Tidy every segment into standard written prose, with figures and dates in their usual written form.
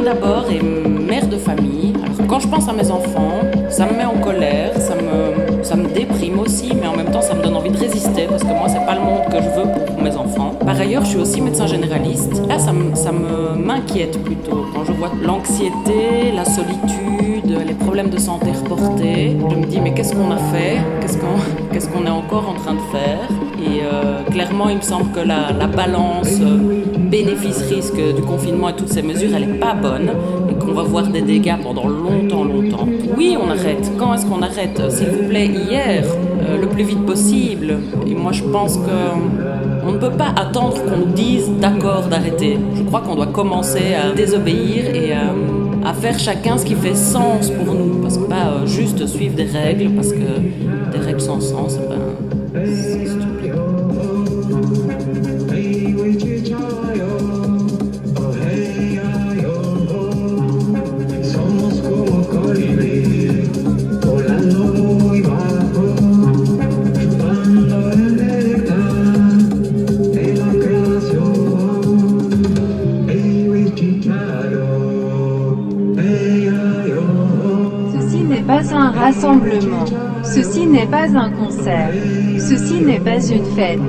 d'abord et mère de famille. Alors quand je pense à mes enfants, ça me met en colère, ça me déprime aussi, mais en même temps ça me donne envie de résister parce que moi c'est pas le monde que je veux pour mes enfants. Par ailleurs, je suis aussi médecin généraliste. Là, ça m'inquiète plutôt. Quand je vois l'anxiété, la solitude, les problèmes de santé reportés, je me dis mais qu'est-ce qu'on a fait ? Qu'est-ce qu'on est encore en train de faire ? Et clairement, il me semble que la balance bénéfice-risque du confinement et toutes ces mesures, elle n'est pas bonne et qu'on va voir des dégâts pendant longtemps. Oui, on arrête. Quand est-ce qu'on arrête ? S'il vous plaît, hier, le plus vite possible. Et moi, je pense qu'on ne peut pas attendre qu'on nous dise d'accord d'arrêter. Je crois qu'on doit commencer à désobéir et à faire chacun ce qui fait sens pour nous. Parce que pas juste suivre des règles, parce que des règles sans sens, c'est stupide. Pas un rassemblement, ceci n'est pas un concert, ceci n'est pas une fête,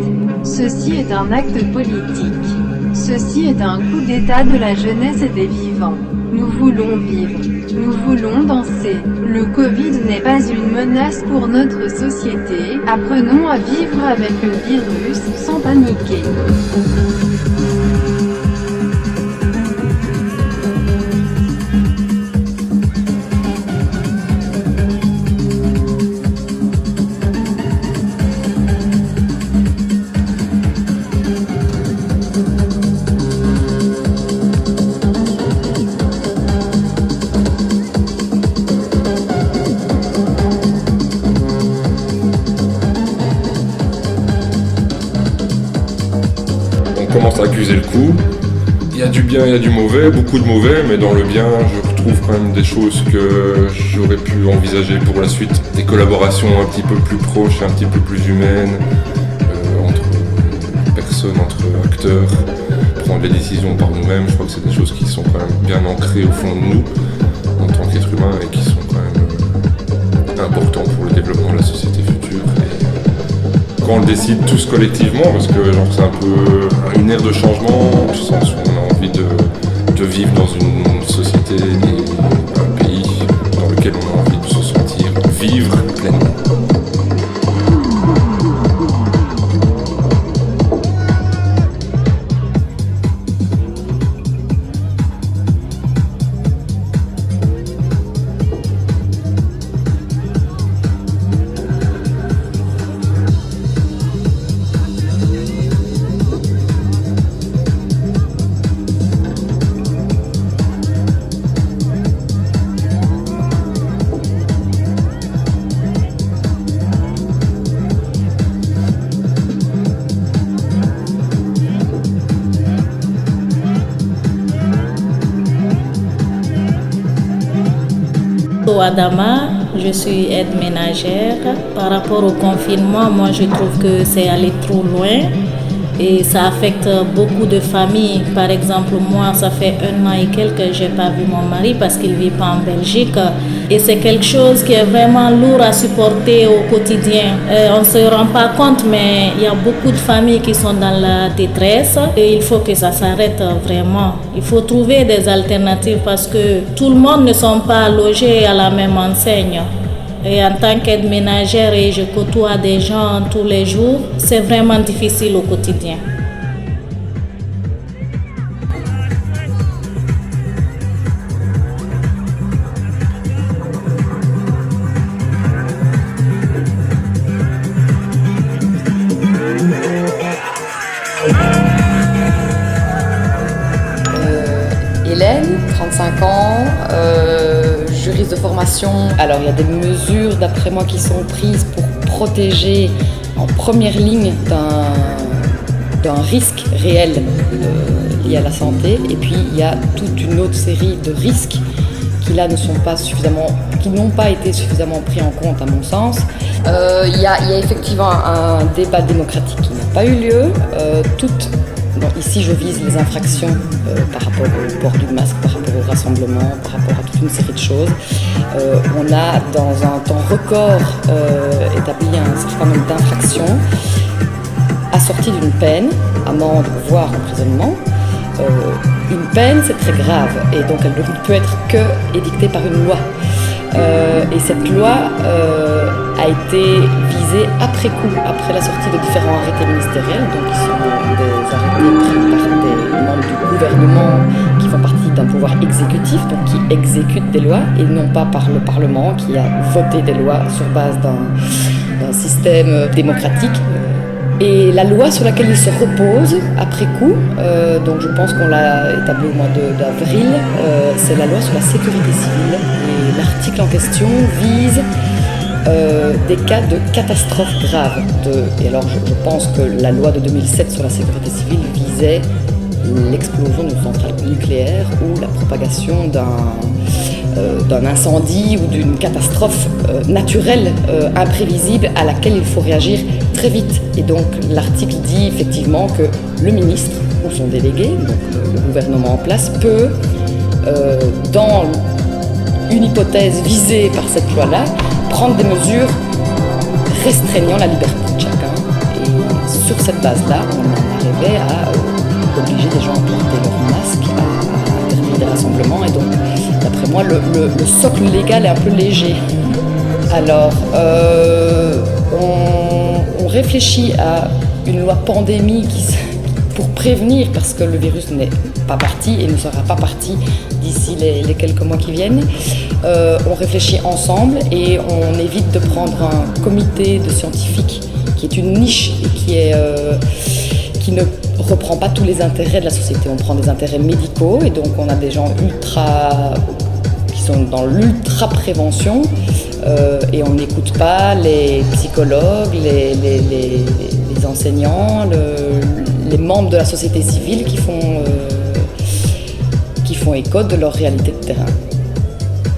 ceci est un acte politique, ceci est un coup d'état de la jeunesse et des vivants. Nous voulons vivre, nous voulons danser. Le Covid n'est pas une menace pour notre société, apprenons à vivre avec le virus sans paniquer. On commence à accuser le coup. Il y a du bien, il y a du mauvais, beaucoup de mauvais, mais dans le bien, je retrouve quand même des choses que j'aurais pu envisager pour la suite. Des collaborations un petit peu plus proches, un petit peu plus humaines, entre personnes, entre acteurs, prendre les décisions par nous-mêmes. Je crois que c'est des choses qui sont quand même bien ancrées au fond de nous, en tant qu'être humain, et qui sont quand même importants pour le développement de la société future. Quand on le décide tous collectivement, parce que genre, c'est un peu une ère de changement, dans le sens où on a envie de vivre dans une société et un pays dans lequel on a envie de se sentir vivre pleinement. Adama, je suis aide ménagère. Par rapport au confinement, moi je trouve que c'est allé trop loin et ça affecte beaucoup de familles. Par exemple, moi, ça fait 1 an et quelques que je n'ai pas vu mon mari parce qu'il ne vit pas en Belgique. Et c'est quelque chose qui est vraiment lourd à supporter au quotidien. On ne se rend pas compte, mais il y a beaucoup de familles qui sont dans la détresse et il faut que ça s'arrête vraiment. Il faut trouver des alternatives parce que tout le monde ne sont pas logés à la même enseigne. Et en tant qu'aide ménagère, et je côtoie des gens tous les jours, c'est vraiment difficile au quotidien. Hélène, 35 ans, juriste de formation. Alors il y a des mesures d'après moi qui sont prises pour protéger en première ligne d'un risque réel lié à la santé. Et puis il y a toute une autre série de risques qui là qui n'ont pas été suffisamment pris en compte à mon sens. Il y a effectivement un débat démocratique qui n'a pas eu lieu. Ici je vise les infractions par rapport au port du masque, par rapport au rassemblement, par rapport à toute une série de choses. On a dans un temps record établi un certain nombre d'infractions assorties d'une peine, amende voire emprisonnement. Une peine, c'est très grave et donc elle ne peut être que édictée par une loi. Et cette loi a été visée après coup, après la sortie de différents arrêtés ministériels, donc qui sont des arrêtés pris par des membres du gouvernement qui font partie d'un pouvoir exécutif, donc qui exécutent des lois, et non pas par le Parlement qui a voté des lois sur base d'un système démocratique. Et la loi sur laquelle il se repose après coup, donc je pense qu'on l'a établie au mois d'avril, c'est la loi sur la sécurité civile. Et l'article en question vise des cas de catastrophes graves. Et alors je pense que la loi de 2007 sur la sécurité civile visait l'explosion d'une centrale nucléaire ou la propagation d'un incendie ou d'une catastrophe naturelle imprévisible à laquelle il faut réagir très vite. Et donc l'article dit effectivement que le ministre ou son délégué, donc le gouvernement en place, peut, dans une hypothèse visée par cette loi-là, prendre des mesures restreignant la liberté de chacun. Et sur cette base-là, on en arrivait à obliger des gens à porter leur masque, à interdire des rassemblements. Et donc, d'après moi, le socle légal est un peu léger. Alors, on réfléchit à une loi pandémie pour prévenir, parce que le virus n'est pas parti et ne sera pas parti d'ici les quelques mois qui viennent. On réfléchit ensemble et on évite de prendre un comité de scientifiques qui est une niche et qui ne reprend pas tous les intérêts de la société. On prend des intérêts médicaux et donc on a des gens qui sont dans l'ultra-prévention et on n'écoute pas les psychologues, les enseignants, les membres de la société civile qui font écho de leur réalité de terrain.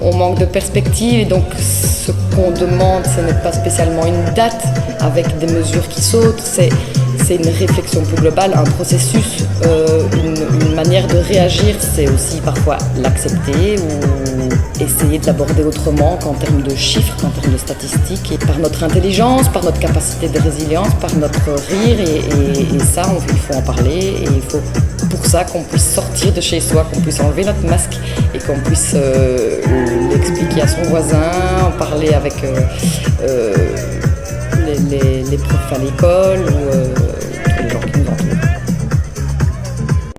On manque de perspective et donc ce qu'on demande, ce n'est pas spécialement une date avec des mesures qui sautent, c'est une réflexion plus globale, un processus, une manière de réagir, c'est aussi parfois l'accepter ou essayer de l'aborder autrement qu'en termes de chiffres, qu'en termes de statistiques, et par notre intelligence, par notre capacité de résilience, par notre rire, et ça, il faut en parler, et il faut pour ça qu'on puisse sortir de chez soi, qu'on puisse enlever notre masque et qu'on puisse l'expliquer à son voisin, en parler avec les profs à l'école ou